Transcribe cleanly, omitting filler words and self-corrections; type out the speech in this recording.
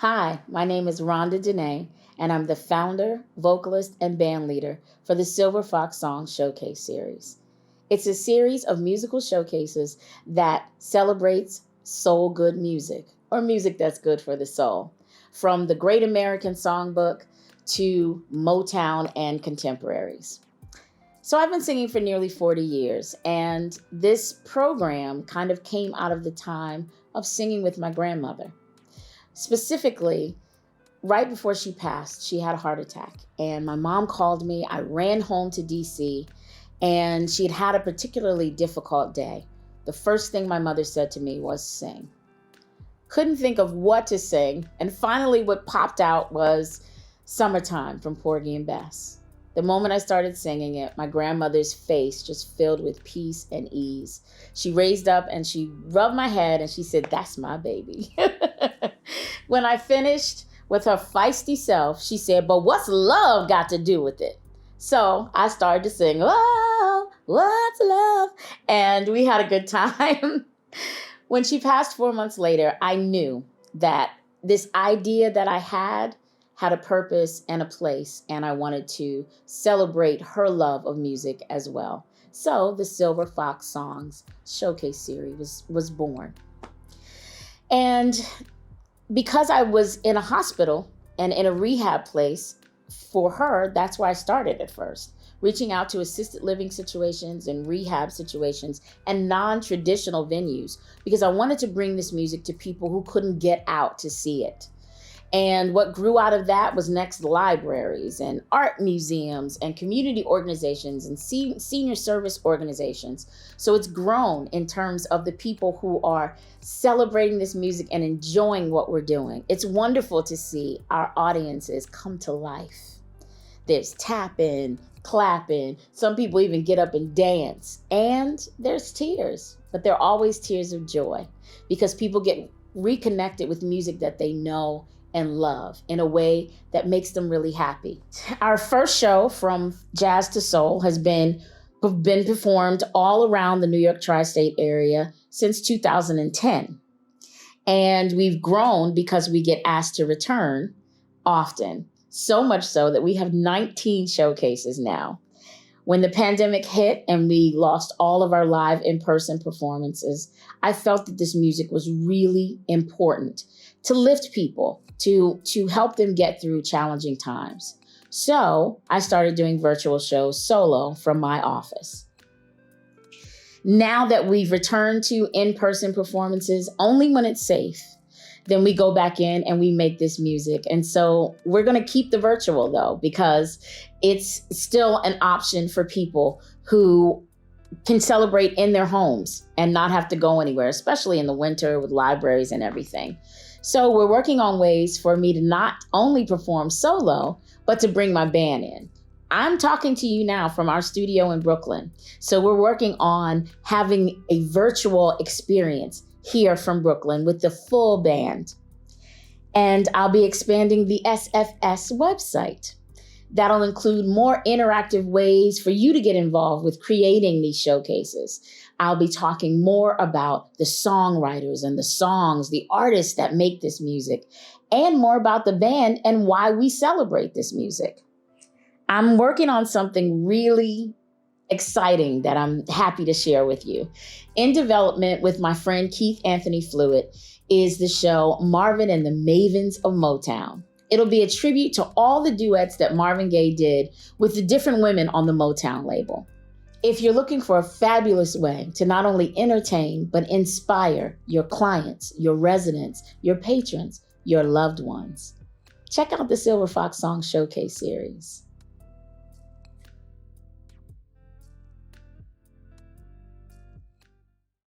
Hi, my name is Rhonda Denét, and I'm the founder, vocalist, and band leader for the Silver Fox Song Showcase series. It's a series of musical showcases that celebrates soul good music, or music that's good for the soul, from the Great American Songbook to Motown and contemporaries. So I've been singing for nearly 40 years, and this program kind of came out of the time of singing with my grandmother. Specifically, right before she passed, she had a heart attack. And my mom called me. I ran home to DC, and she had had a particularly difficult day. The first thing my mother said to me was sing. Couldn't think of what to sing. And finally, what popped out was Summertime from Porgy and Bess. The moment I started singing it, my grandmother's face just filled with peace and ease. She raised up and she rubbed my head and she said, "That's my baby." When I finished with her feisty self, she said, "But what's love got to do with it?" So I started to sing, "Oh, what's love?" And we had a good time. When she passed 4 months later, I knew that this idea that I had a purpose and a place, and I wanted to celebrate her love of music as well. So the Silver Fox Songs Showcase series was born. And because I was in a hospital and in a rehab place for her, that's where I started at first, reaching out to assisted living situations and rehab situations and non-traditional venues, because I wanted to bring this music to people who couldn't get out to see it. And what grew out of that was next libraries and art museums and community organizations and senior service organizations. So it's grown in terms of the people who are celebrating this music and enjoying what we're doing. It's wonderful to see our audiences come to life. There's tapping, clapping, some people even get up and dance, and there's tears, but they're always tears of joy because people get reconnected with music that they know and love in a way that makes them really happy. Our first show, From Jazz to Soul, has been performed all around the New York tri-state area since 2010. And we've grown because we get asked to return often, so much so that we have 19 showcases now. When the pandemic hit and we lost all of our live in-person performances, I felt that this music was really important to lift people, to help them get through challenging times. So I started doing virtual shows solo from my office. Now that we've returned to in-person performances only when it's safe, then we go back in and we make this music. And so we're going to keep the virtual though, because it's still an option for people who can celebrate in their homes and not have to go anywhere, especially in the winter with libraries and everything. So we're working on ways for me to not only perform solo, but to bring my band in. I'm talking to you now from our studio in Brooklyn. So we're working on having a virtual experience here from Brooklyn with the full band. And I'll be expanding the SFS website. That'll include more interactive ways for you to get involved with creating these showcases. I'll be talking more about the songwriters and the songs, the artists that make this music, and more about the band and why we celebrate this music. I'm working on something really exciting that I'm happy to share with you. In development with my friend Keith Anthony Fluitt is the show Marvin and the Mavens of Motown. It'll be a tribute to all the duets that Marvin Gaye did with the different women on the Motown label. If you're looking for a fabulous way to not only entertain, but inspire your clients, your residents, your patrons, your loved ones, check out the Silver Fox Song Showcase series.